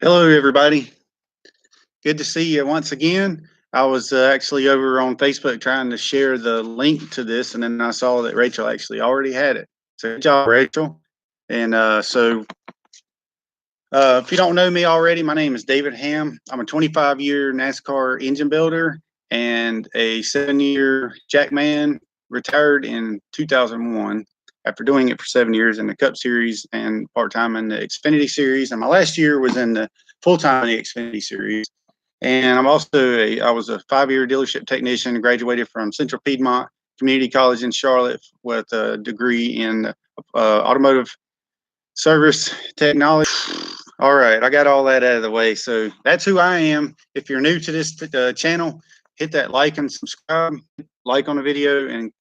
Hello, everybody. Good to see you once again. I was actually over on Facebook trying to share the link to this, and then I saw that Rachel actually already had it. So, good job, Rachel. And if you don't know me already, my name is David Hamm. I'm a 25-year NASCAR engine builder and a 7-year jackman, retired in 2001 after doing it for 7 years in the Cup Series and part-time in the Xfinity Series. And my last year was in the full-time in the Xfinity Series. And I was a 5-year dealership technician, graduated from Central Piedmont Community College in Charlotte with a degree in automotive service technology. All right, I got all that out of the way. So that's who I am. If you're new to this channel, hit that like and subscribe, like on the video, and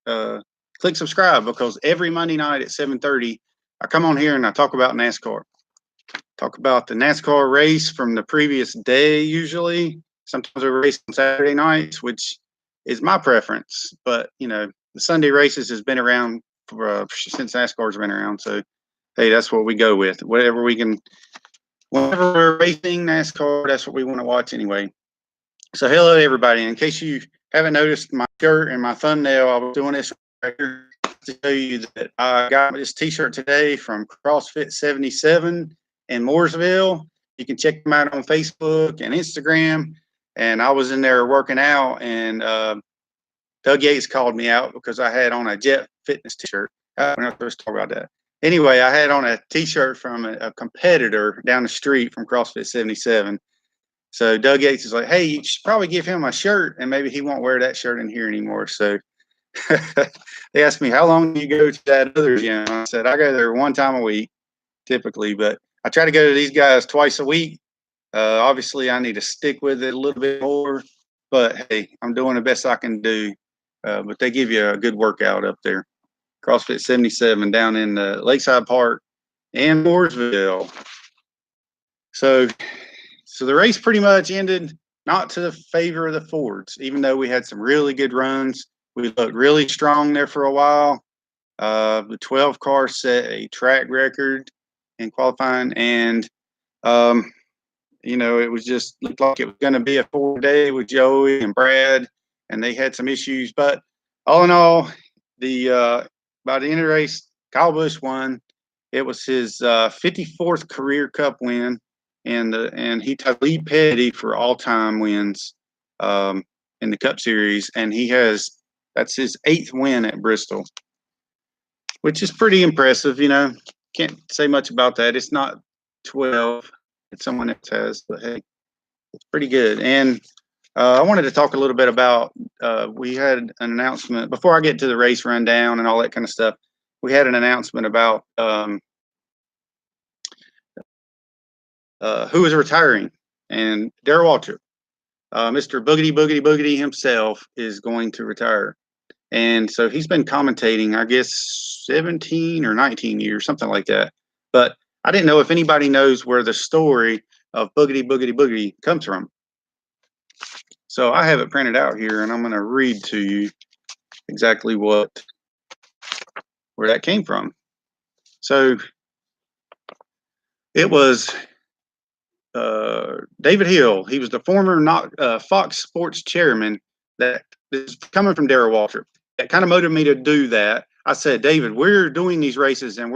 click subscribe, because every Monday night at 7:30, I come on here and I talk about NASCAR. Talk about the NASCAR race from the previous day usually. Sometimes a race on Saturday nights, which is my preference. But, the Sunday races has been around since NASCAR's been around. So, hey, that's what we go with. Whatever we can. Whenever we're racing NASCAR, that's what we want to watch anyway. So hello, everybody. In case you haven't noticed my shirt and my thumbnail, I was doing this right here to show you that I got this t-shirt today from CrossFit 77 in Mooresville. You can check them out on Facebook and Instagram. And I was in there working out, and Doug Yates called me out because I had on a Jet Fitness t-shirt. We're not supposed to talk about that. Anyway, I had on a t-shirt from a competitor down the street from CrossFit 77. So Doug Yates is like, hey, you should probably give him a shirt, and maybe he won't wear that shirt in here anymore. So they asked me, how long do you go to that other gym? I said, I go there one time a week, typically, but I try to go to these guys twice a week. Obviously, I need to stick with it a little bit more, but hey, I'm doing the best I can do. But they give you a good workout up there. CrossFit 77 down in the Lakeside Park in Mooresville. So the race pretty much ended not to the favor of the Fords, even though we had some really good runs. We looked really strong there for a while. The 12 car set a track record in qualifying, and it was just looked like it was going to be a 4-day with Joey and Brad, and they had some issues. But all in all, by the end of the race, Kyle Busch won. It was his 54th career Cup win, and he tied Lee Petty for all-time wins in the Cup Series, and that's his 8th win at Bristol, which is pretty impressive. Can't say much about that. It's not 12 that someone else has, but hey, it's pretty good. And I wanted to talk a little bit about, we had an announcement before I get to the race rundown and all that kind of stuff. We had an announcement about who is retiring, and Darrell Waltrip, Mr. Boogity Boogity Boogity himself, is going to retire. And so he's been commentating, I guess, 17 or 19 years, something like that. But I didn't know if anybody knows where the story of Boogity Boogity Boogity comes from. So I have it printed out here, and I'm going to read to you exactly where that came from. So it was David Hill. He was the former Fox Sports chairman. That is coming from Darrell Waltrip. That kind of motivated me to do that. I said, David, we're doing these races, and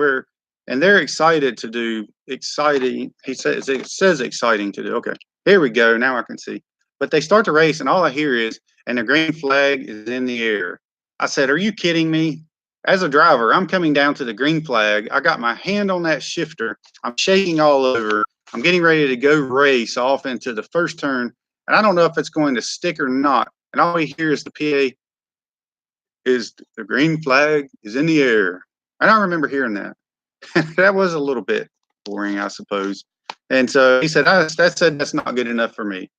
they're excited to do exciting. It says exciting to do. Okay, here we go. Now I can see. But they start the race, and all I hear is, and the green flag is in the air. I said, are you kidding me? As a driver, I'm coming down to the green flag. I got my hand on that shifter. I'm shaking all over. I'm getting ready to go race off into the first turn, and I don't know if it's going to stick or not. And all we hear is the PA is the green flag is in the air. I don't remember hearing that. That was a little bit boring, I suppose. And so he said, that's not good enough for me.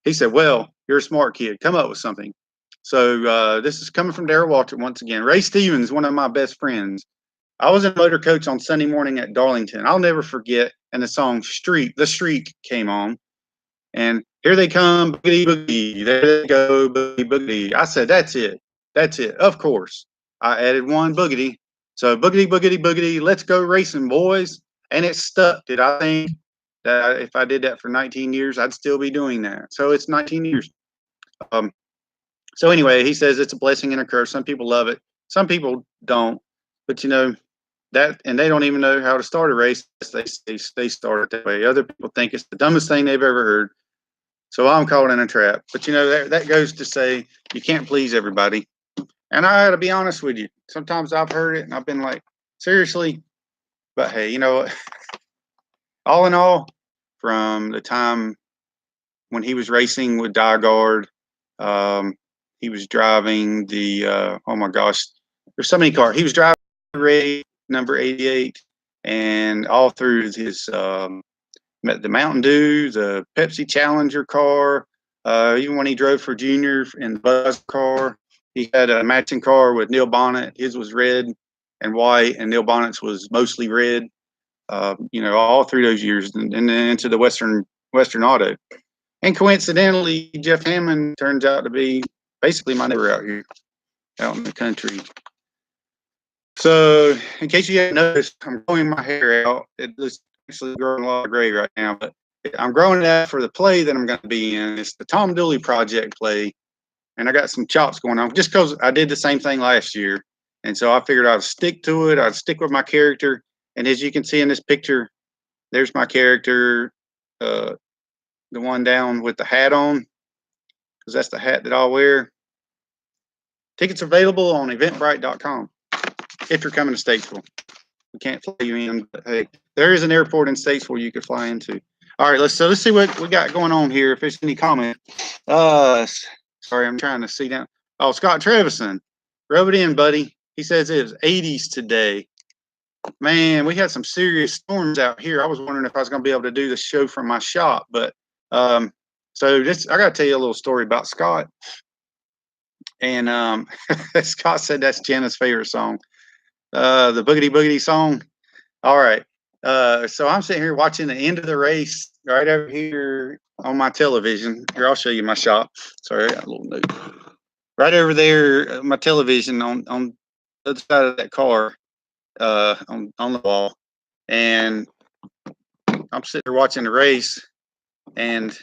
He said, well, you're a smart kid. Come up with something. So this is coming from Darrell Waltrip once again. Ray Stevens, one of my best friends. I was a motor coach on Sunday morning at Darlington. I'll never forget. And the song The Streak came on. And here they come, boogity, boogity. There they go, boogity, boogity. I said, that's it. That's it. Of course. I added one boogity. So boogity, boogity, boogity. Let's go racing, boys. And it stuck, did I think? that if I did that for 19 years, I'd still be doing that. So it's 19 years. Um, so anyway, he says it's a blessing and a curse. Some people love it, some people don't. But you know that, and they don't even know how to start a race. They start it that way. Other people think it's the dumbest thing they've ever heard. So I'm caught in a trap. But you know that goes to say you can't please everybody. And I got to be honest with you. Sometimes I've heard it and I've been like, seriously. But hey, you know, all in all, from the time when he was racing with DieGuard, um, he was driving the oh my gosh, there's so many cars. He was driving Ray number 88, and all through his the Mountain Dew, the Pepsi Challenger car, even when he drove for Junior in the Buzz car, he had a matching car with Neil Bonnet. His was red and white, and Neil Bonnet's was mostly red. You know, all through those years, and then into the Western Auto. And coincidentally, Jeff Hammond turns out to be basically my neighbor out here, out in the country. So, in case you haven't noticed, I'm growing my hair out. It's actually growing a lot of gray right now, but I'm growing it out for the play that I'm going to be in. It's the Tom Dooley Project play, and I got some chops going on just because I did the same thing last year, and so I figured I'd stick to it. I'd stick with my character, and as you can see in this picture, there's my character, the one down with the hat on, because that's the hat that I'll wear. Tickets available on eventbrite.com if you're coming to Statesville. We can't fly you in, but hey, there is an airport in Statesville you could fly into. All right, let's see what we got going on here. If there's any comment. Sorry, I'm trying to see down. Oh, Scott Trevison, rub it in, buddy. He says it was 80s today. Man, we had some serious storms out here. I was wondering if I was going to be able to do the show from my shop, but so I got to tell you a little story about Scott. And Scott said that's Jenna's favorite song, the Boogity Boogity song. All right. So I'm sitting here watching the end of the race right over here on my television. Here, I'll show you my shop. Sorry, I got a little note. Right over there, my television on the other side of that car, on the wall. And I'm sitting there watching the race, and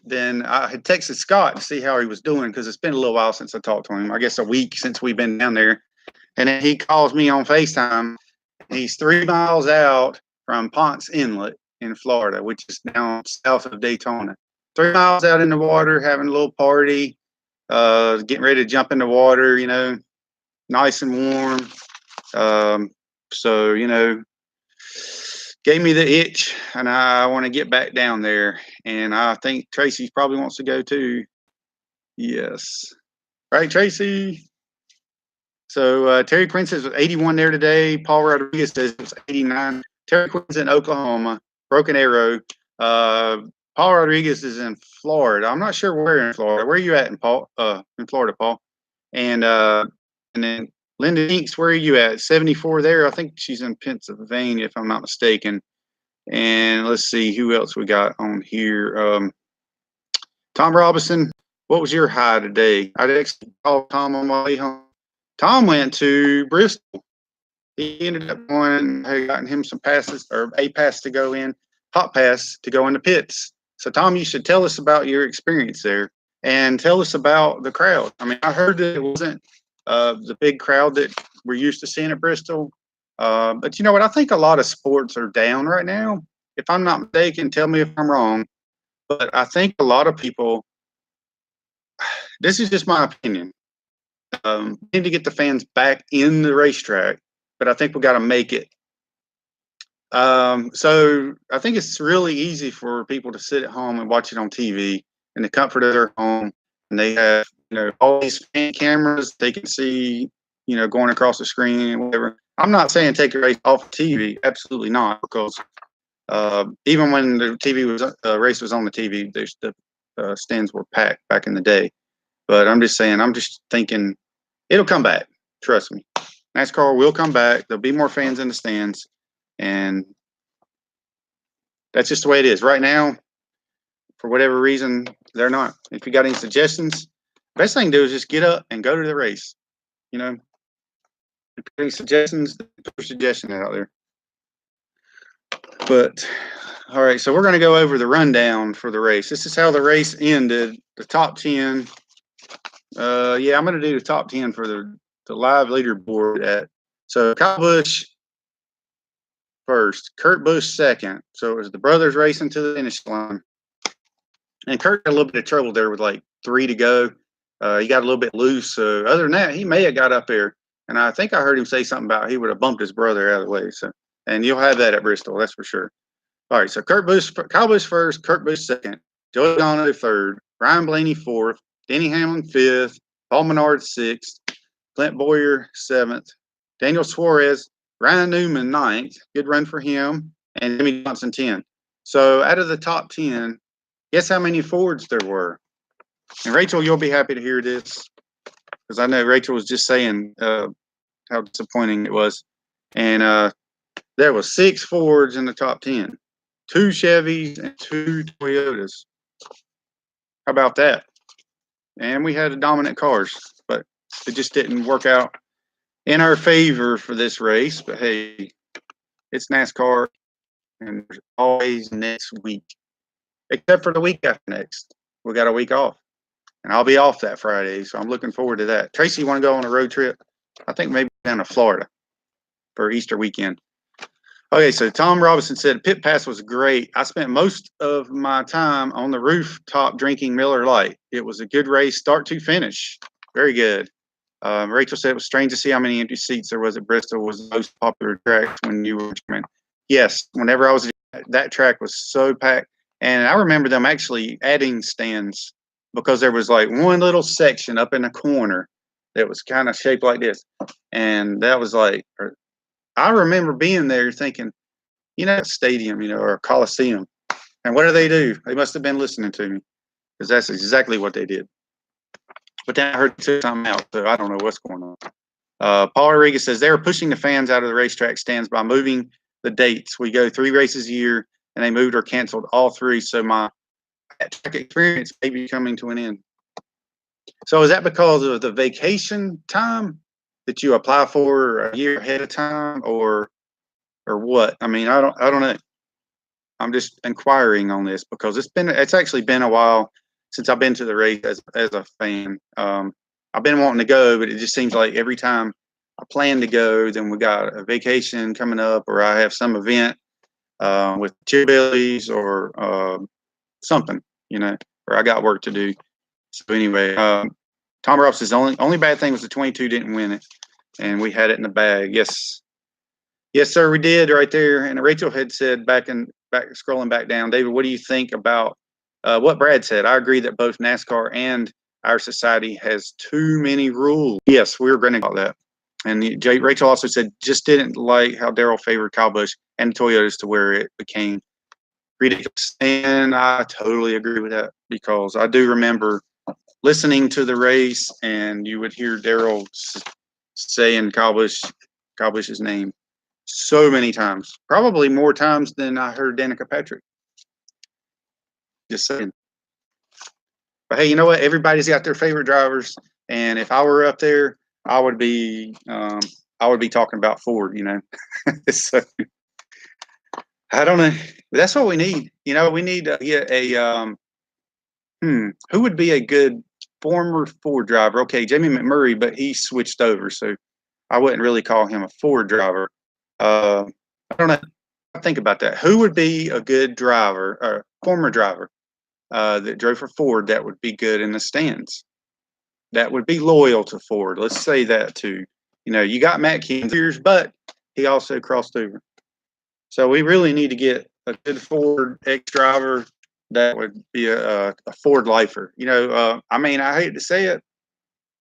then I had texted Scott to see how he was doing because it's been a little while since I talked to him. I guess a week since we've been down there. And then he calls me on FaceTime. He's 3 miles out from Ponce Inlet in Florida, which is now south of Daytona. 3 miles out in the water, having a little party, getting ready to jump in the water, you know, nice and warm. So, you know, gave me the itch, and I want to get back down there. And I think Tracy probably wants to go too. Yes. Right, Tracy? So Terry Quinn says it was 81 there today. Paul Rodriguez says it was 89. Terry Quinn's in Oklahoma, Broken Arrow. Paul Rodriguez is in Florida. I'm not sure where in Florida. Where are you at in Florida, Paul? And then Linda Inks, where are you at? 74 there. I think she's in Pennsylvania, if I'm not mistaken. And let's see who else we got on here. Tom Robinson, what was your high today? I actually called Tom on my way home. Tom went to Bristol. He ended up going, had gotten him some passes, or a pass to go in, hot pass to go in the pits. So, Tom, you should tell us about your experience there and tell us about the crowd. I mean, I heard that it wasn't the big crowd that we're used to seeing at Bristol. But you know what? I think a lot of sports are down right now. If I'm not mistaken, tell me if I'm wrong. But I think a lot of people, this is just my opinion, need to get the fans back in the racetrack, but I think we got to make it. So I think it's really easy for people to sit at home and watch it on TV in the comfort of their home, and they have, you know, all these fan cameras they can see, you know, going across the screen and whatever. I'm not saying take a race off TV, absolutely not, because even when the TV was race was on the TV, the stands were packed back in the day. But I'm just saying, I'm just thinking it'll come back. Trust me. NASCAR will come back. There'll be more fans in the stands. And that's just the way it is. Right now, for whatever reason, they're not. If you got any suggestions, best thing to do is just get up and go to the race. You know, if you got any suggestions, put your suggestion out there. But All right, so we're going to go over the rundown for the race. This is how the race ended. The top 10. Yeah, I'm going to do the top 10 for the live leaderboard. So Kyle Busch first, Kurt Busch second. So it was the brothers racing to the finish line. And Kurt had a little bit of trouble there with like 3 to go. He got a little bit loose. So other than that, he may have got up there. And I think I heard him say something about he would have bumped his brother out of the way. So, and you'll have that at Bristol, that's for sure. All right, so Kyle Busch first, Kurt Busch second, Joey Logano third, Ryan Blaney fourth, Denny Hamlin fifth, Paul Menard sixth, Clint Boyer seventh, Daniel Suarez, Ryan Newman ninth, good run for him, and Jimmy Johnson 10. So out of the top 10, guess how many Fords there were? And Rachel, you'll be happy to hear this because I know Rachel was just saying how disappointing it was. And there was 6 Fords in the top 10. 2 Chevys and 2 Toyotas. How about that? And we had dominant cars, but it just didn't work out in our favor for this race. But hey, it's NASCAR, and there's always next week, except for the week after next. We got a week off, and I'll be off that Friday, so I'm looking forward to that. Tracy, you want to go on a road trip? I think maybe down to Florida for Easter weekend. Okay, so Tom Robinson said Pit Pass was great. I spent most of my time on the rooftop drinking Miller Lite. It was a good race, start to finish. Very good. Rachel said it was strange to see how many empty seats there was at Bristol. Was the most popular track when you were in. Yes, whenever I was, that track was so packed. And I remember them actually adding stands because there was like one little section up in the corner that was kind of shaped like this. And that was like, I remember being there thinking, stadium, or a coliseum. And what do? They must have been listening to me because that's exactly what they did. But then I heard two time out, so I don't know what's going on. Paul Rodriguez says they were pushing the fans out of the racetrack stands by moving the dates. We go 3 races a year, and they moved or canceled all 3. So my track experience may be coming to an end. So is that because of the vacation time that you apply for a year ahead of time, or what? I mean, I don't know. I'm just inquiring on this because it's actually been a while since I've been to the race as a fan. I've been wanting to go, but it just seems like every time I plan to go, then we got a vacation coming up, or I have some event with Chili's or something, or I got work to do. So anyway, Tom Ross says only bad thing was the 22 didn't win it, and we had it in the bag. Yes, sir, we did right there. And Rachel had said back scrolling back down, David, what do you think about what Brad said? I agree that both NASCAR and our society has too many rules. Yes, we were going to call that. And Rachel also said just didn't like how Darrell favored Kyle Busch and Toyotas to where it became ridiculous. And I totally agree with that because I do remember listening to the race, and you would hear Darrell saying Kyle Busch's name so many times, probably more times than I heard Danica Patrick. Just saying. But hey, you know what? Everybody's got their favorite drivers, and if I were up there, I would be talking about Ford. So I don't know. That's what we need. We need to get a who would be a good former Ford driver? Okay, Jamie McMurray, but he switched over, so I wouldn't really call him a Ford driver. I don't know. Think about that. Who would be a good driver or former driver that drove for Ford that would be good in the stands? That would be loyal to Ford. Let's say that too. You got Matt Kenseth, but he also crossed over. So we really need to get a good Ford ex-driver that would be a Ford lifer. I mean, I hate to say it.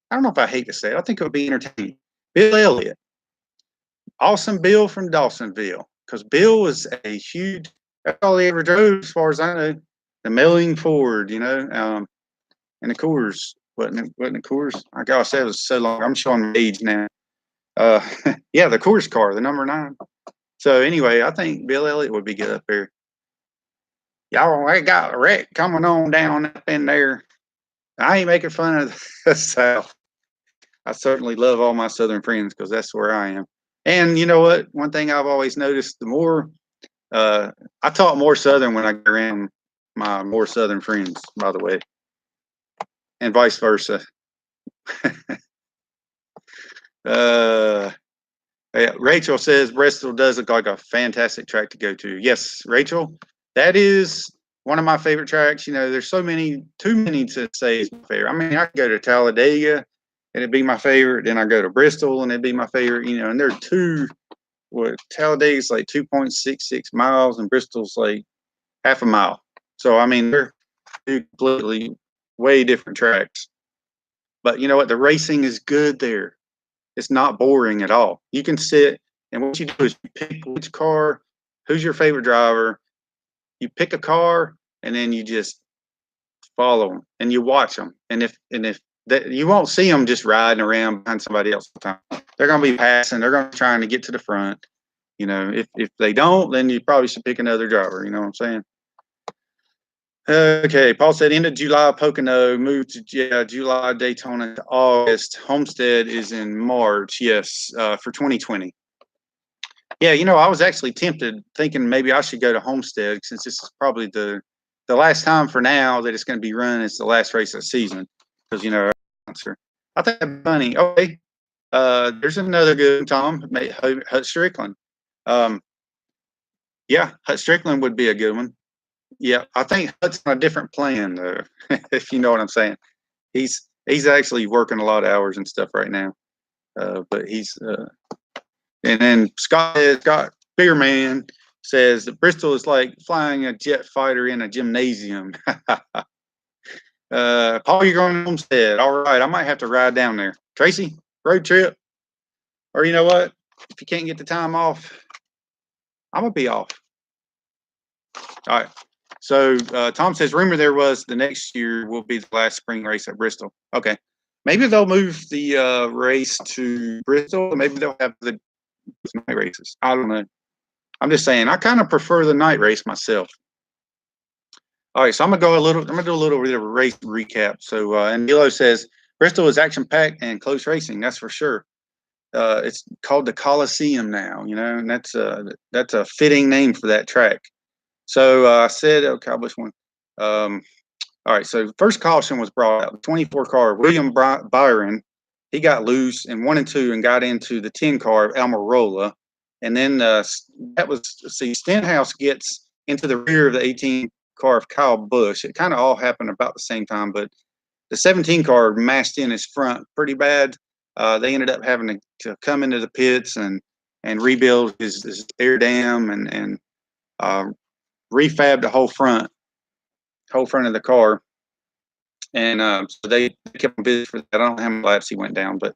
I don't know if I hate to say it. I think it would be entertaining. Bill Elliott. Awesome Bill from Dawsonville. Because Bill was a huge, that's all he ever drove as far as I know. The Melling Ford, and the Coors. Wasn't the Coors? My gosh, that was so long. I'm showing my age now. Yeah, the Coors car, the number 9. So anyway, I think Bill Elliott would be good up there. Y'all, I got a wreck coming on down up in there. I ain't making fun of the South. I certainly love all my Southern friends because that's where I am. And you know what? One thing I've always noticed, the more I talk more Southern when I get around my more Southern friends, by the way, and vice versa. uh, yeah, Rachel says Bristol does look like a fantastic track to go to. Yes, Rachel, that is one of my favorite tracks. You know, there's so many, too many to say is my favorite. I mean, I could go to Talladega and it'd be my favorite. Then I go to Bristol and it'd be my favorite. You know, and they're two. What Talladega's like 2.66 miles and Bristol's like half a mile. So I mean, they're two completely way different tracks. But you know what? The racing is good there. It's not boring at all. You can sit and what you do is you pick which car, who's your favorite driver. You pick a car and then you just follow them and you watch them. And if that you won't see them just riding around behind somebody else all the time. They're going to be passing. They're going to be trying to get to the front. You know, if they don't, then you probably should pick another driver. You know what I'm saying? Okay, Paul said end of July Pocono, moved to July Daytona to August. Homestead is in March. Yes, for 2020. Yeah, you know, I was actually tempted, thinking maybe I should go to Homestead since this is probably the last time for now that it's going to be run. It's the last race of the season because you know, I think that's funny. Okay, there's another good one, Tom. Hut Strickland. Yeah, Hut Strickland would be a good one. Yeah, I think Hut's on a different plan, though, if you know what I'm saying. He's actually working a lot of hours and stuff right now. But he's and then Scott Beerman says that Bristol is like flying a jet fighter in a gymnasium. Paul, you're going to Homestead. All right, I might have to ride down there. Tracy, road trip. Or you know what? If you can't get the time off, I'm gonna be off. All right. So Tom says, rumor there was the next year will be the last spring race at Bristol. Okay. Maybe they'll move the race to Bristol. Or maybe they'll have the night races. I don't know. I'm just saying. I kind of prefer the night race myself. All right. So I'm gonna go a little. I'm gonna do a little bit of a race recap. So and Milo says Bristol is action packed and close racing. That's for sure. It's called the Coliseum now. You know, and that's a fitting name for that track. So I said, okay, which one? All right, so first caution was brought out. The 24 car, William Byron, he got loose in 1 and 2 and got into the 10 car of Almirola. And then that was, see, Stenhouse gets into the rear of the 18 car of Kyle Busch. It kind of all happened about the same time, but the 17 car mashed in his front pretty bad. They ended up having to come into the pits and rebuild his air dam and refab the whole front of the car, and so they kept him busy for that. I don't know how many laps he went down, but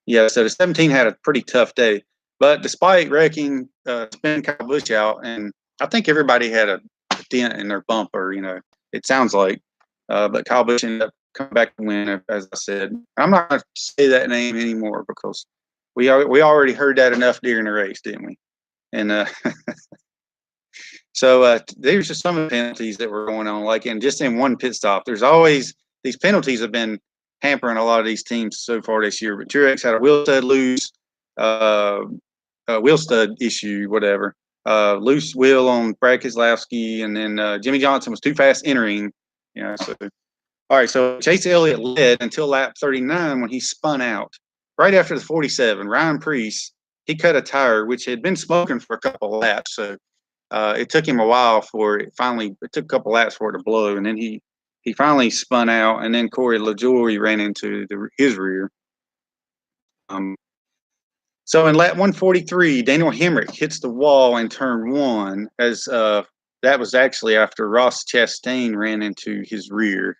yeah. So the 17 had a pretty tough day, but despite wrecking, spinning Kyle Busch out, and I think everybody had a dent in their bumper. You know, it sounds like, but Kyle Busch ended up coming back to win, as I said. I'm not going to say that name anymore because we already heard that enough during the race, didn't we? And so there's just some of the penalties that were going on, like just in one pit stop. There's always these penalties have been hampering a lot of these teams so far this year. But Truex had a wheel stud loose, wheel stud issue, whatever. Loose wheel on Brad Keselowski, and then Jimmy Johnson was too fast entering. You know, so all right. So Chase Elliott led until lap 39 when he spun out. Right after the 47, Ryan Preece, he cut a tire which had been smoking for a couple of laps. So it took him a while for it. Finally, it took a couple laps for it to blow, and then he finally spun out. And then Corey LaJoie ran into his rear. So in lap 143, Daniel Hemrick hits the wall in turn 1, as that was actually after Ross Chastain ran into his rear.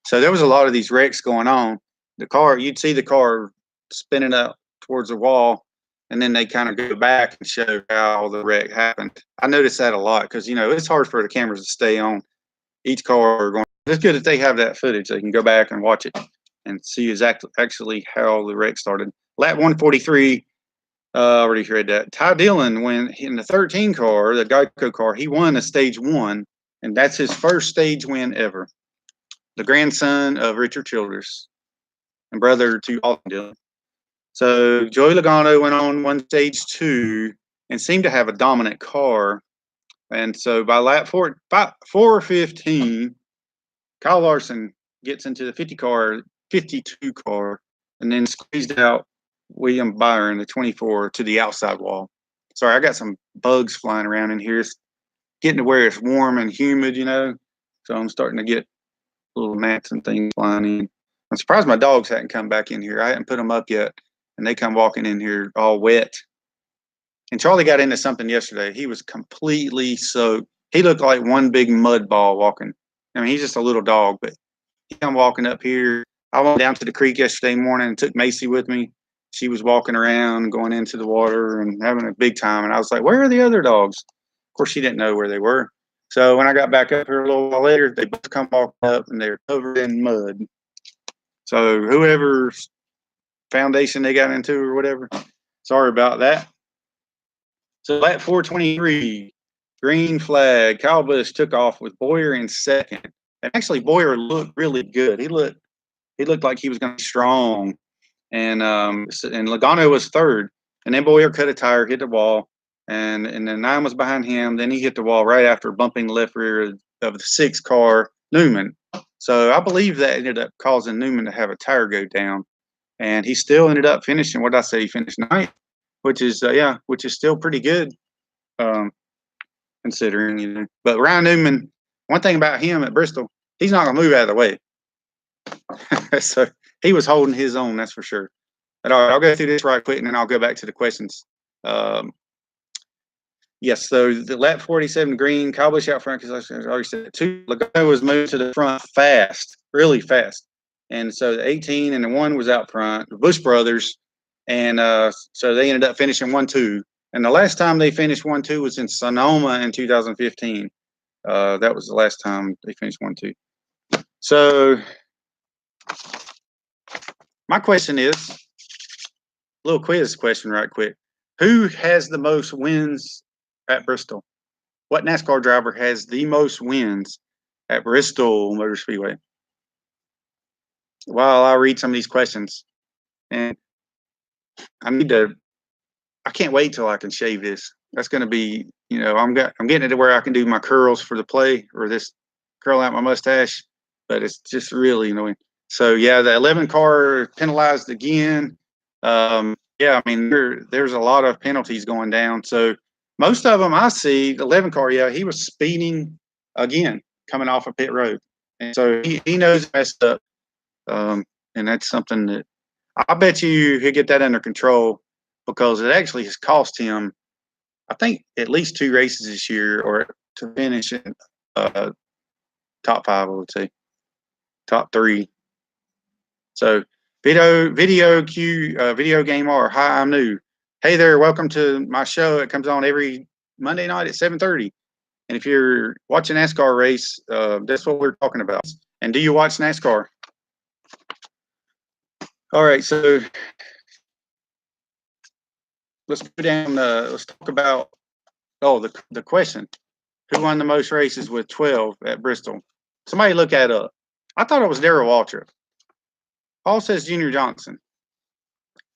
So there was a lot of these wrecks going on. The car, you'd see the car spinning up towards the wall, and then they kind of go back and show how the wreck happened. I noticed that a lot because, you know, it's hard for the cameras to stay on each car going. It's good that they have that footage. They can go back and watch it and see actually how the wreck started. Lap 143, already read that. Ty Dillon, when in the 13 car, the Geico car, he won a stage 1, and that's his first stage win ever. The grandson of Richard Childress and brother to Austin Dillon. So Joey Logano went on, won stage 2, and seemed to have a dominant car. And so by lap 4:15, Kyle Larson gets into the 52 car, and then squeezed out William Byron, the 24, to the outside wall. Sorry, I got some bugs flying around in here. It's getting to where it's warm and humid, so I'm starting to get little gnats and things flying in. I'm surprised my dogs hadn't come back in here. I hadn't put them up yet, and they come walking in here all wet. And Charlie got into something yesterday. He was completely soaked. He looked like one big mud ball walking. I mean, he's just a little dog, but he come walking up here. I went down to the creek yesterday morning and took Macy with me. She was walking around, going into the water and having a big time. And I was like, where are the other dogs? Of course, she didn't know where they were. So when I got back up here a little while later, they both come walking up and they're covered in mud. So whoever's foundation they got into or whatever, sorry about that. So lap 4:23, green flag. Kyle Busch took off with Boyer in second. And actually, Boyer looked really good. He looked like he was going to be strong. And Logano was third. And then Boyer cut a tire, hit the wall. And then 9 was behind him. Then he hit the wall right after bumping the left rear of the 6th car, Newman. So I believe that ended up causing Newman to have a tire go down. And he still ended up finishing, what did I say? He finished 9th, which is still pretty good, considering. But Ryan Newman, one thing about him at Bristol, he's not going to move out of the way. So he was holding his own, that's for sure. But all right, I'll go through this right quick, and then I'll go back to the questions. Yes, so the lap 47 green, Kyle Busch out front, because I already said 2. Logano was moved to the front fast, really fast. And so the 18 and the 1 was out front, the Busch brothers. And so they ended up finishing 1-2. And the last time they finished 1-2 was in Sonoma in 2015. That was the last time they finished 1-2. So my question is, a little quiz question right quick. Who has the most wins at Bristol? What NASCAR driver has the most wins at Bristol Motor Speedway? Well, I'll read some of these questions. And I can't wait till I can shave this. That's going to be, I'm getting it to where I can do my curls for the play, or this curl out my mustache, but it's just really annoying. So yeah, the 11 car penalized again. Yeah, I mean, there's a lot of penalties going down. So most of them I see, the 11 car, yeah, he was speeding again coming off of pit road. And so he knows he messed up. And that's something that I bet you he'll get that under control, because it actually has cost him, I think, at least 2 races this year, or to finish in top 5, I would say, top 3. So video game R. Hi, I'm new. Hey there, welcome to my show. It comes on every Monday night at 7:30. And if you're watching NASCAR race, that's what we're talking about. And do you watch NASCAR? All right, so let's go down. Let's talk about the question: who won the most races with 12 at Bristol? Somebody look that up. I thought it was Darrell Waltrip. Paul says Junior Johnson.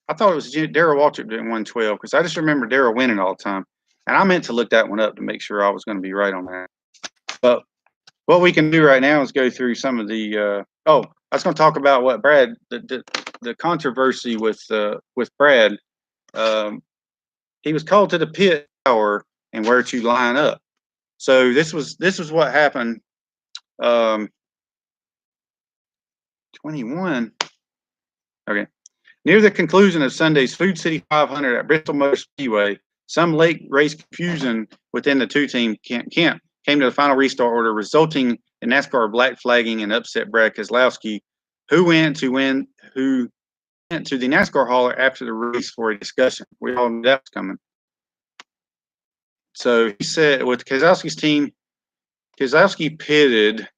I thought it was Darrell Waltrip that won 12, because I just remember Darrell winning all the time. And I meant to look that one up to make sure I was going to be right on that. But what we can do right now is go through some of the I was going to talk about what Brad, the controversy with Brad. He was called to the pit hour and where to line up. So this was what happened. 21. Okay. Near the conclusion of Sunday's Food City 500 at Bristol Motor Speedway, some late race confusion within the 2-team camp came to the final restart order, resulting in NASCAR black flagging and upset Brad Keselowski, who went to the NASCAR hauler after the race for a discussion. We all knew that was coming. So he said, with Keselowski's team, Keselowski pitted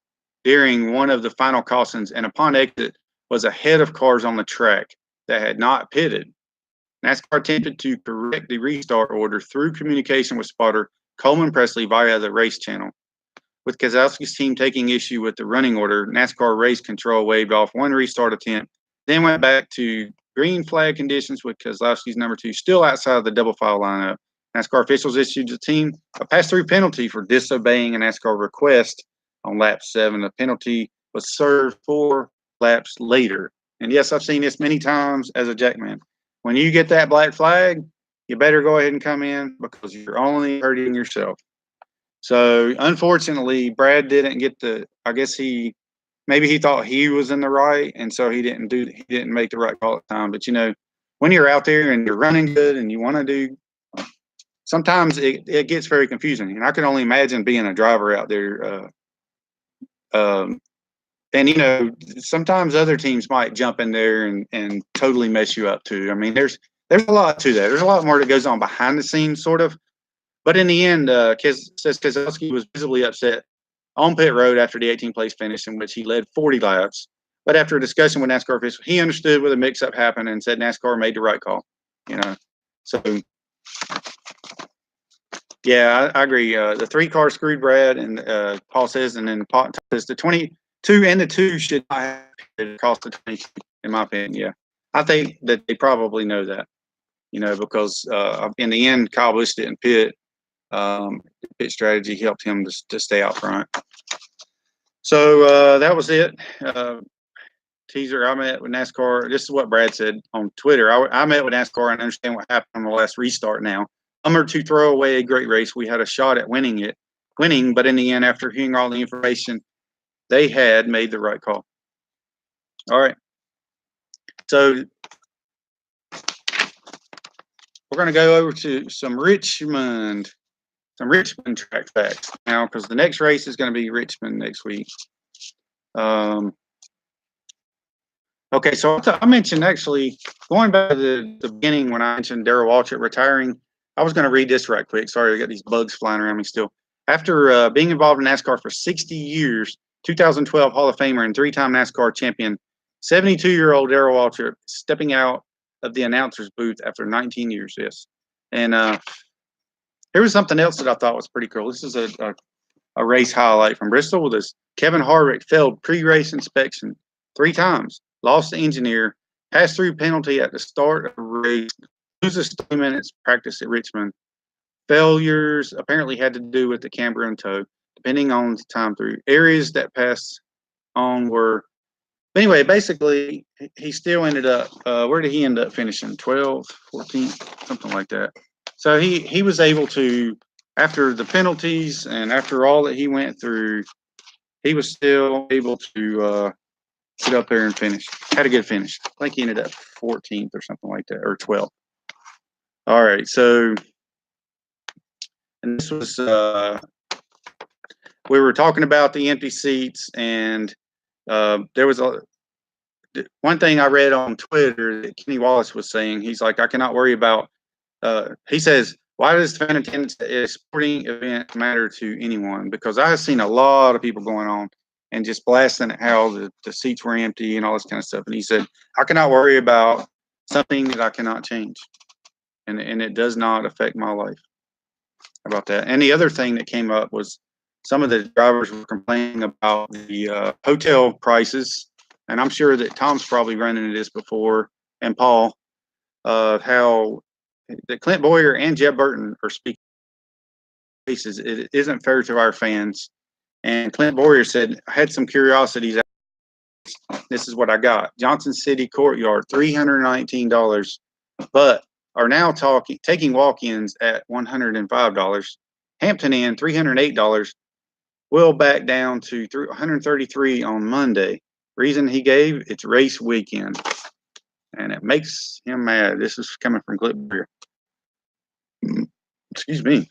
during one of the final cautions, and upon exit was ahead of cars on the track that had not pitted. NASCAR attempted to correct the restart order through communication with spotter Coleman Presley via the race channel. With Keselowski's team taking issue with the running order, NASCAR race control waved off one restart attempt, then went back to green flag conditions with Keselowski's number 2 still outside of the double file lineup. NASCAR officials issued the team a pass-through penalty for disobeying a NASCAR request on lap 7. The penalty was served 4 laps later. And yes, I've seen this many times as a jackman. When you get that black flag, you better go ahead and come in because you're only hurting yourself. So unfortunately, Brad didn't get the. I guess maybe he thought he was in the right, and so he didn't make the right call at the time. But when you're out there and you're running good and you want to do, sometimes it gets very confusing. And I can only imagine being a driver out there. And sometimes other teams might jump in there and totally mess you up too. I mean, there's a lot to that. There's a lot more that goes on behind the scenes, sort of. But in the end, Keselowski was visibly upset on pit road after the 18th place finish, in which he led 40 laps. But after a discussion with NASCAR officials, he understood where the mix-up happened and said NASCAR made the right call. So yeah, I agree. The 3 cars screwed Brad, and Paul says, and then Paul says the 22 and the 2 should not have pitted across the 22, in my opinion. Yeah, I think that they probably know that, because in the end, Kyle Busch didn't pit. Pit strategy helped him to stay out front. So that was it. Teaser, I met with NASCAR. This is what Brad said on Twitter. I met with NASCAR and understand what happened on the last restart now. Bummer to throw away a great race. We had a shot at winning, but in the end, after hearing all the information they had, made the right call. All right. So we're going to go over to some Richmond track facts now, because the next race is going to be Richmond next week. Okay, so I mentioned, actually, going back to the beginning when I mentioned Darrell Waltrip retiring, I was going to read this right quick. Sorry, I got these bugs flying around me still. After being involved in NASCAR for 60 years, 2012 Hall of Famer and 3-time NASCAR champion, 72-year-old Darrell Waltrip stepping out of the announcer's booth after 19 years. Yes. And here was something else that I thought was pretty cool. This is a race highlight from Bristol. With this, Kevin Harvick failed pre-race inspection 3 times, lost the engineer, passed through penalty at the start of the race, loses 3 minutes practice at Richmond. Failures apparently had to do with the camber and toe, depending on the time through. Areas that passed on were, anyway, basically, he still ended up, where did he end up finishing? 12th, 14th, something like that. So he was able to, after the penalties and after all that he went through, he was still able to get up there and finish. Had a good finish. I think he ended up 14th or something like that, or 12th. All right, so, and this was, we were talking about the empty seats, and there was one thing I read on Twitter that Kenny Wallace was saying. He's like, I cannot worry about, he says, why does fan attendance at a sporting event matter to anyone? Because I have seen a lot of people going on and just blasting at how the seats were empty and all this kind of stuff. And he said, I cannot worry about something that I cannot change. And it does not affect my life. About that. And the other thing that came up was some of the drivers were complaining about the hotel prices. And I'm sure that Tom's probably run into this before, and Paul, how that Clint Boyer and Jeb Burton are speaking cases. It isn't fair to our fans. And Clint Boyer said, I had some curiosities. This is what I got. Johnson City Courtyard, $319, but are now taking walk-ins at $105. Hampton Inn, $308. Will back down to $133 on Monday. Reason he gave, it's race weekend. And it makes him mad. This is coming from Clip Beer. Excuse me.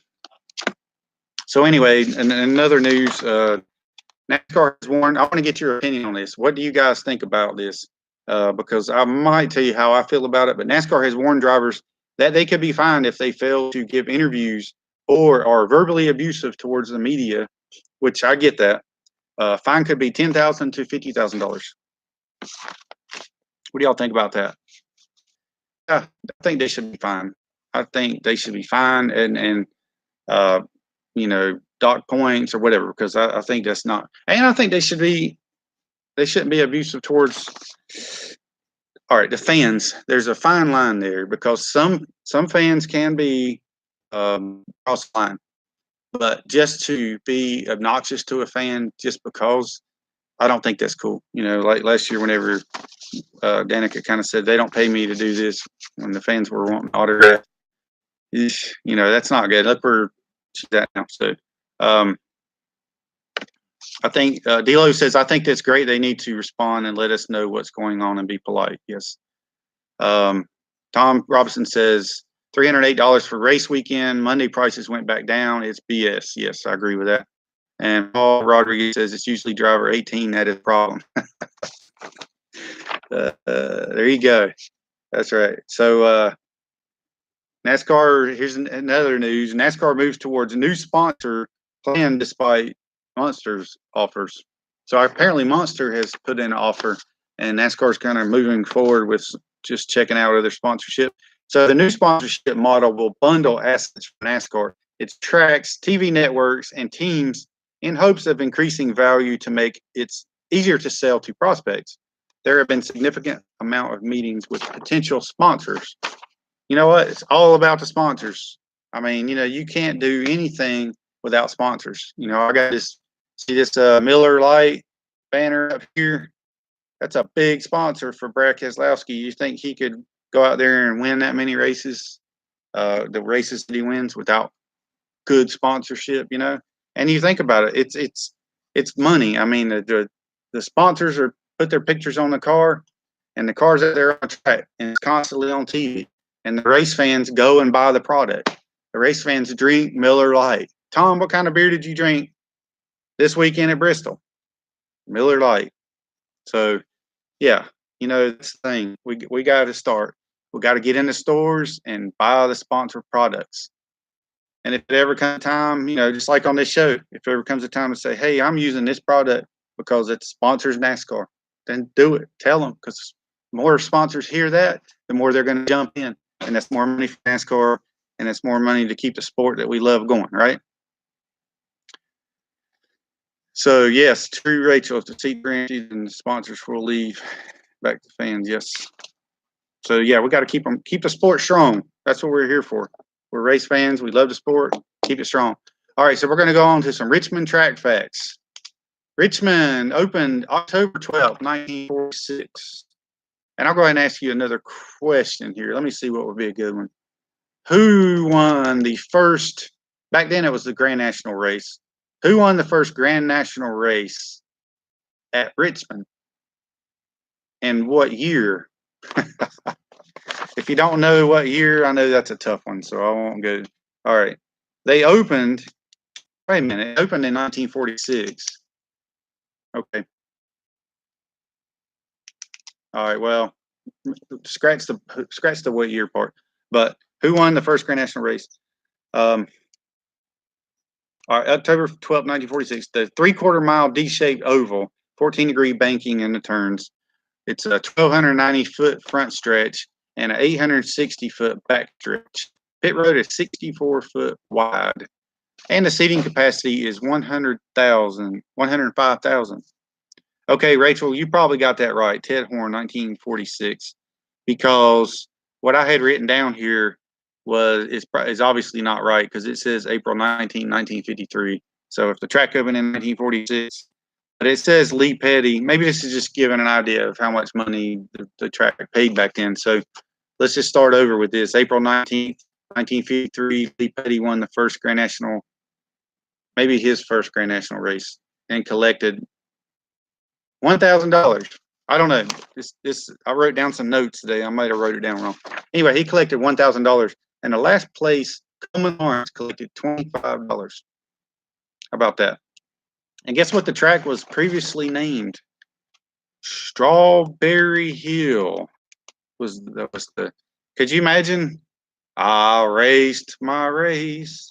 So anyway, and another news, NASCAR has warned. I want to get your opinion on this. What do you guys think about this? Because I might tell you how I feel about it, but NASCAR has warned drivers that they could be fined if they fail to give interviews or are verbally abusive towards the media, which I get that. Fine could be $10,000 to $50,000. What do y'all think about that? I think they should be fined. I think they should be fined and dock points or whatever, because I think that's not. And I think they shouldn't be abusive towards. All right, the fans. There's a fine line there, because some fans can be cross line. But just to be obnoxious to a fan just because, I don't think that's cool. You know, like last year, whenever Danica kind of said they don't pay me to do this, when the fans were wanting autograph, you know, that's not good. Look where she's at now. So I think D'Lo says, I think that's great. They need to respond and let us know what's going on and be polite. Yes. Tom Robinson says $308 for race weekend. Monday prices went back down. It's BS. Yes, I agree with that. And Paul Rodriguez says it's usually driver 18. That is a problem. There you go. That's right. So NASCAR, here's another news. NASCAR moves towards a new sponsor plan despite Monster's offers. So apparently Monster has put in an offer, and NASCAR's kind of moving forward with just checking out other sponsorship. So the new sponsorship model will bundle assets from NASCAR. It tracks TV networks and teams in hopes of increasing value to make it easier to sell to prospects. There have been significant amount of meetings with potential sponsors. You know what? It's all about the sponsors. I mean, you know, you can't do anything without sponsors. You know, I got this, see this Miller Lite banner up here? That's a big sponsor for Brad Keselowski. You think he could go out there and win that many races, the races that he wins, without good sponsorship, you know? And you think about it, it's money. I mean, the sponsors are put their pictures on the car, and the car's out there on track, and it's constantly on TV. And the race fans go and buy the product. The race fans drink Miller Lite. Tom, what kind of beer did you drink this weekend at Bristol? Miller Lite. So, yeah, you know, that's the thing. We got to start. We got to get in the stores and buy the sponsored products. And if it ever comes time, you know, just like on this show, if ever comes a time to say, hey, I'm using this product because it sponsors NASCAR, then do it. Tell them, because the more sponsors hear that, the more they're going to jump in. And that's more money for NASCAR, and that's more money to keep the sport that we love going, right? So, yes, true, Rachel. If the seat branches and the sponsors will leave, back to fans, yes. So, yeah, we got to keep the sport strong. That's what we're here for. We're race fans. We love the sport. Keep it strong. All right, so we're going to go on to some Richmond track facts. Richmond opened October 12th, 1946. And I'll go ahead and ask you another question here. Let me see what would be a good one. Who won the first, back then it was the Grand National race. Who won the first Grand National race at Richmond? And what year? If you don't know what year, I know that's a tough one, so I won't go. All right. They opened, wait a minute, it opened in 1946. Okay. All right, well, scratch the what year part. But who won the first Grand National race? All right, October 12, 1946. The 3/4 mile D-shaped oval, 14-degree banking in the turns. It's a 1,290-foot front stretch and an 860-foot back stretch. Pit road is 64-foot wide, and the seating capacity is 105,000. Okay, Rachel, you probably got that right. Ted Horn, 1946, because what I had written down here is obviously not right, because it says April 19, 1953. So if the track opened in 1946, but it says Lee Petty, maybe this is just giving an idea of how much money the track paid back then. So let's just start over with this. April 19th, 1953, Lee Petty won the first Grand National, maybe his first Grand National race, and collected $1,000. I don't know. I wrote down some notes today. I might have wrote it down wrong. Anyway, he collected $1,000, and the last place, Coleman Lawrence, collected $25. How about that? And guess what the track was previously named? Strawberry Hill could you imagine? I raced my race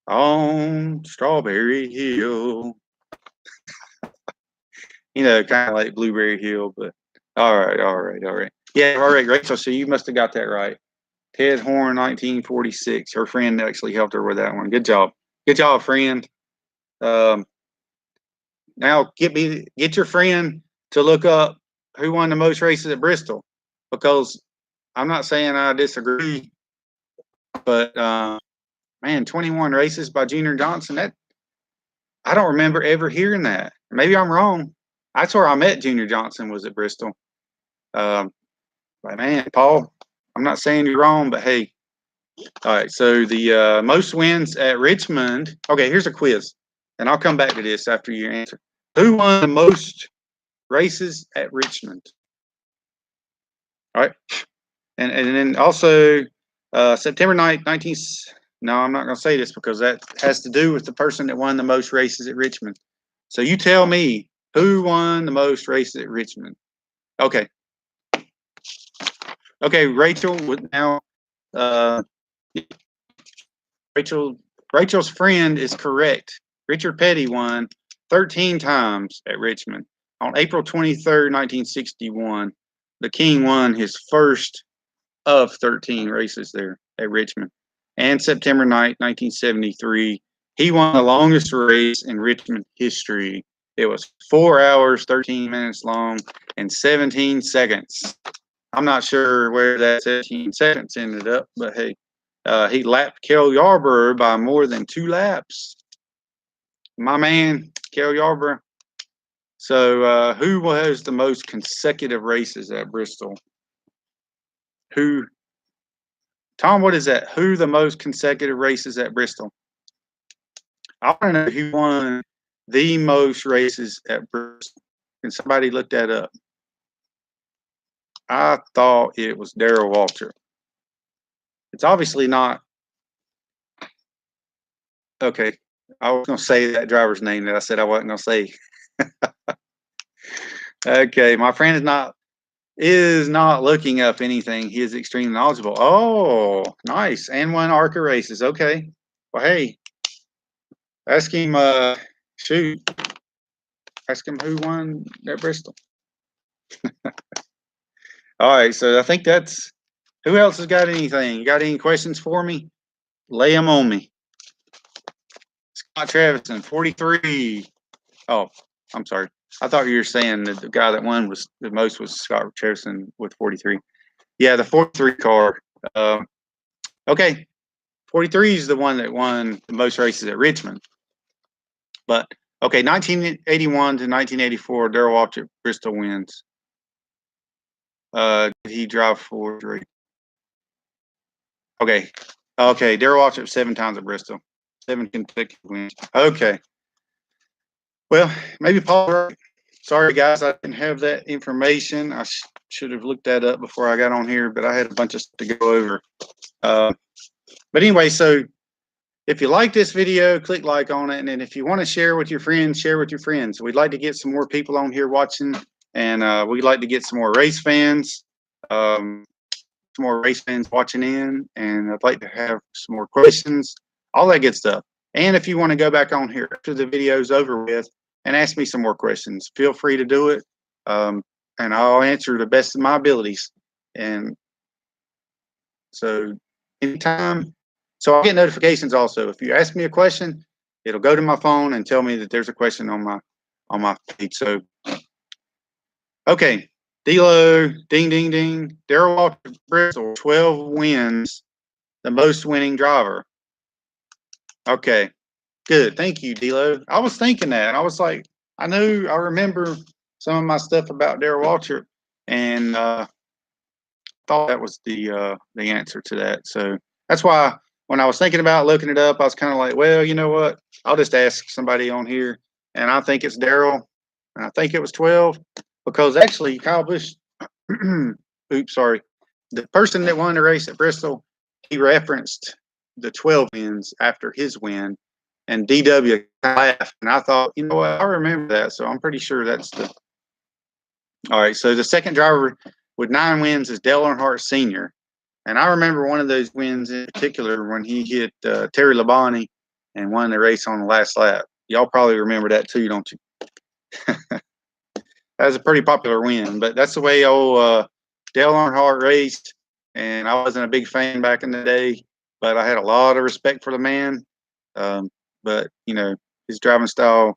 on Strawberry Hill. You know, kind of like Blueberry Hill, but all right. Yeah, all right, Rachel. So you must have got that right. Ted Horn, 1946. Her friend actually helped her with that one. Good job, friend. Now get your friend to look up who won the most races at Bristol, because I'm not saying I disagree, but Man, 21 races by Junior Johnson. That I don't remember ever hearing that. Maybe I'm wrong. That's where I met Junior Johnson, was at Bristol. But man, Paul, I'm not saying you're wrong, but hey. All right, so the most wins at Richmond. Okay, here's a quiz, and I'll come back to this after you answer. Who won the most races at Richmond? All right, and then also September 9th, 19. No, I'm not going to say this because that has to do with the person that won the most races at Richmond. So you tell me who won the most races at Richmond. Okay. Okay, Rachel would now. Uh, Rachel's friend is correct. Richard Petty won 13 times at Richmond. On April 23rd, 1961, the King won his first of 13 races there at Richmond. And September 9th, 1973, he won the longest race in Richmond history. It was 4 hours, 13 minutes long, and 17 seconds. I'm not sure where that 17 seconds ended up, but hey, he lapped Kel Yarborough by more than 2 laps. My man, Kel Yarborough. So, who has the most consecutive races at Bristol? Who? Tom, what is that? Who the most consecutive races at Bristol? I want to know who won the most races at Bristol. Can somebody look that up? I thought it was Darrell Waltrip. It's obviously not. Okay, I was going to say that driver's name that I said I wasn't going to say. Okay, my friend is not looking up anything. He is extremely knowledgeable. Oh, nice. And won ARCA races. Okay. Well, hey, ask him, shoot, ask him who won at Bristol. All right, so I think that's, who else has got anything? You got any questions for me? Lay them on me. Scott Travison, 43. Oh, I'm sorry. I thought you were saying that the guy that won was the most was Scott Travison with 43. Yeah, the 43 car. Okay, 43 is the one that won the most races at Richmond. But okay, 1981 to 1984, Darrell Waltrip Bristol wins. Did he drive for 3? Okay, Darrell Waltrip 7 times at Bristol, 7 consecutive wins. Okay, well, maybe Paul. Right. Sorry, guys, I didn't have that information. I should have looked that up before I got on here, but I had a bunch of stuff to go over. But anyway, so if you like this video, click like on it. And then if you want to share with your friends, share with your friends. We'd like to get some more people on here watching, and we'd like to get some more race fans, watching in. And I'd like to have some more questions, all that good stuff. And if you want to go back on here after the video's over with and ask me some more questions, feel free to do it. And I'll answer the best of my abilities. And so anytime. So I'll get notifications also. If you ask me a question, it'll go to my phone and tell me that there's a question on my feed. So, okay, D-Lo, ding, ding, ding. Darrell Waltrip Bristol, 12 wins, the most winning driver. Okay, good. Thank you, D-Lo. I was thinking that. I was like, I remember some of my stuff about Darrell Waltrip, and thought that was the answer to that. So that's why when I was thinking about looking it up, I was kind of like, well, you know what? I'll just ask somebody on here, and I think it's Darrell, and I think it was 12 because actually Kyle Busch, oops, sorry, the person that won the race at Bristol, he referenced the 12 wins after his win, and DW laughed, and I thought, you know what? I remember that, so I'm pretty sure that's the. All right, so the second driver with 9 wins is Dale Earnhardt Sr. And I remember one of those wins in particular when he hit Terry Labonte and won the race on the last lap. Y'all probably remember that too, don't you? That was a pretty popular win, but that's the way old Dale Earnhardt raced. And I wasn't a big fan back in the day, but I had a lot of respect for the man. But, you know, his driving style,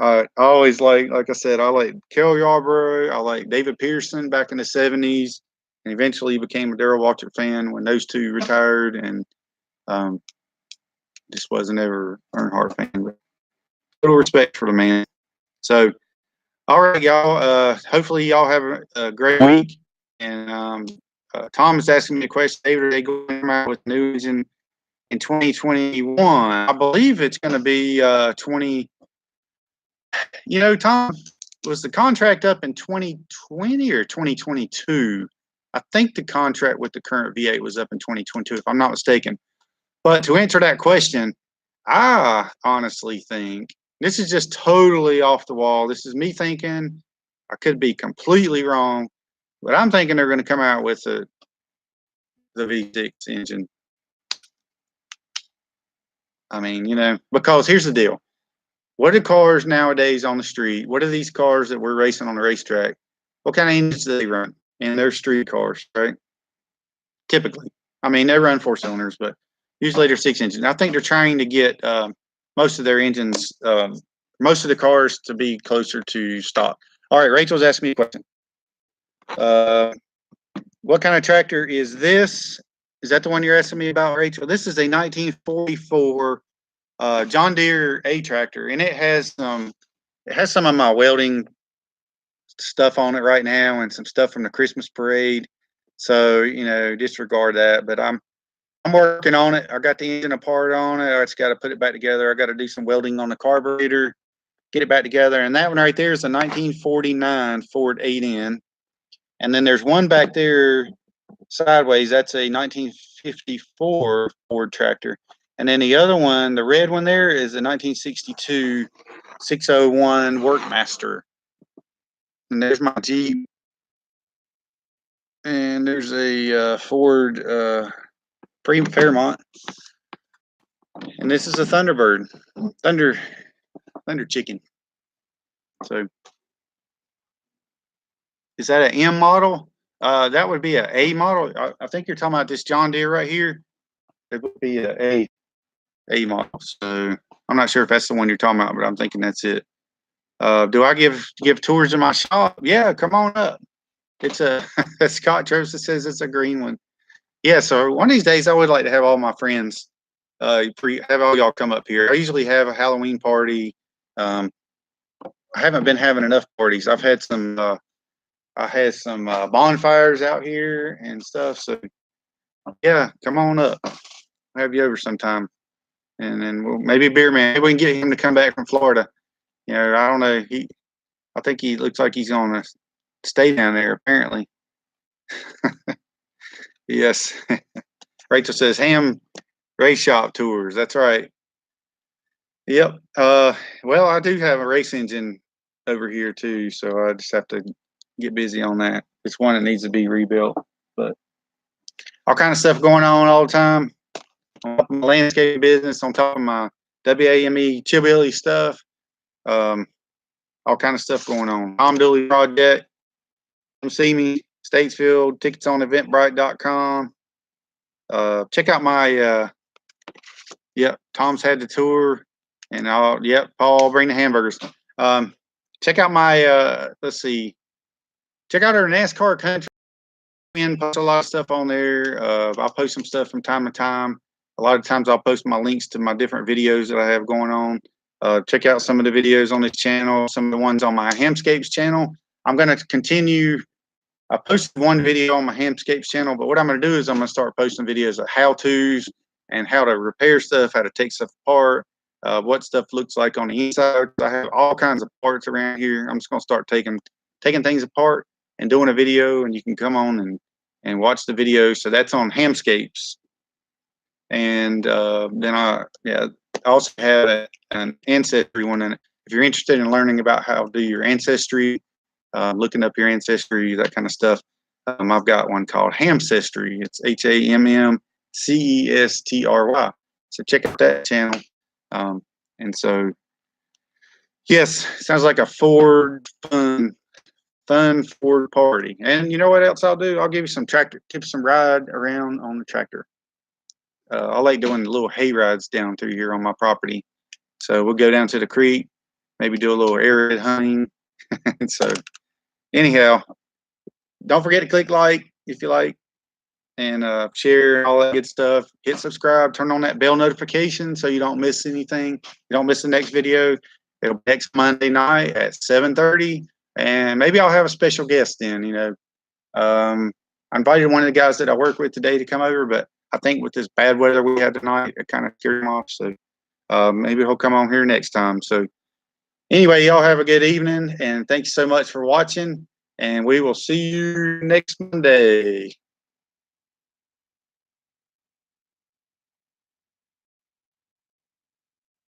I always like I said, I like Kel Yarborough. I like David Pearson back in the 70s. And eventually became a Darrell Waltrip fan when those two retired. And just wasn't ever Earnhardt fan. But little respect for the man. So, all right, y'all. Hopefully, y'all have a great week. And Tom is asking me a question. David, are they going to come out with news in 2021? I believe it's going to be 20. You know, Tom, was the contract up in 2020 or 2022? I think the contract with the current V8 was up in 2022, if I'm not mistaken. But to answer that question, I honestly think this is just totally off the wall. This is me thinking. I could be completely wrong, but I'm thinking they're going to come out with the V6 engine. I mean, you know, because here's the deal. What are cars nowadays on the street? What are these cars that we're racing on the racetrack? What kind of engines do they run? And they're street cars, right? Typically. I mean, they run 4-cylinders, but usually they're 6 engines. I think they're trying to get most of their engines, most of the cars to be closer to stock. All right, Rachel's asking me a question. What kind of tractor is this? Is that the one you're asking me about, Rachel? This is a 1944 John Deere A tractor, and it has some of my welding stuff on it right now, and some stuff from the Christmas parade. So you know, disregard that. But I'm working on it. I got the engine apart on it. I just got to put it back together. I got to do some welding on the carburetor, get it back together. And that one right there is a 1949 Ford 8N. And then there's one back there sideways. That's a 1954 Ford tractor. And then the other one, the red one there, is a 1962 601 Workmaster. And there's my Jeep. And there's a Ford Fairmont. And this is a Thunderbird. Thunder Chicken. So is that an M model? That would be an A model. I think you're talking about this John Deere right here. It would be a model. So I'm not sure if that's the one you're talking about, but I'm thinking that's it. Do I give tours in my shop? Yeah, come on up. It's a Scott Trosa says it's a green one. Yeah, so one of these days I would like to have all my friends have all y'all come up here. I usually have a Halloween party. I haven't been having enough parties. I've had some bonfires out here and stuff. So yeah, come on up. I'll have you over sometime. And then maybe Beer Man. Maybe we can get him to come back from Florida. You know, I don't know. I think he looks like he's going to stay down there, apparently. Yes. Rachel says, Hamm race shop tours. That's right. Yep. Well, I do have a race engine over here, too. So I just have to get busy on that. It's one that needs to be rebuilt. But all kind of stuff going on all the time. On top of my landscape business, on top of my WAME Chillbilly stuff. All kind of stuff going on. Tom Dooley Project. Come see me, Statesfield, tickets on eventbrite.com. Check out my, Tom's had the tour, and Paul, bring the hamburgers. Check out my, let's see, check out our NASCAR country. And post a lot of stuff on there. I'll post some stuff from time to time. A lot of times I'll post my links to my different videos that I have going on. Check out some of the videos on this channel, some of the ones on my Hamscapes channel. I'm going to continue. I posted one video on my Hamscapes channel, but what I'm going to do is I'm going to start posting videos of how-tos and how to repair stuff, how to take stuff apart, what stuff looks like on the inside. I have all kinds of parts around here. I'm just going to start taking things apart and doing a video, and you can come on and watch the video. So that's on Hamscapes. And then I also have an ancestry one. And if you're interested in learning about how to do your ancestry, looking up your ancestry, that kind of stuff, I've got one called Hamcestry. It's HAMMCESTRY. So check out that channel. And so, yes, sounds like a fun Ford party. And you know what else I'll do? I'll give you some tips, some ride around on the tractor. I like doing little hay rides down through here on my property. So we'll go down to the creek, maybe do a little arid hunting. So anyhow, don't forget to click like if you like. and share all that good stuff. Hit subscribe, turn on that bell notification so you don't miss anything. You don't miss the next video. It'll be next Monday night at 7:30, and maybe I'll have a special guest then. I invited one of the guys that I work with today to come over, but I think with this bad weather we had tonight, it kind of scared him off. So maybe he'll come on here next time. So anyway, y'all have a good evening, and thanks so much for watching. And we will see you next Monday.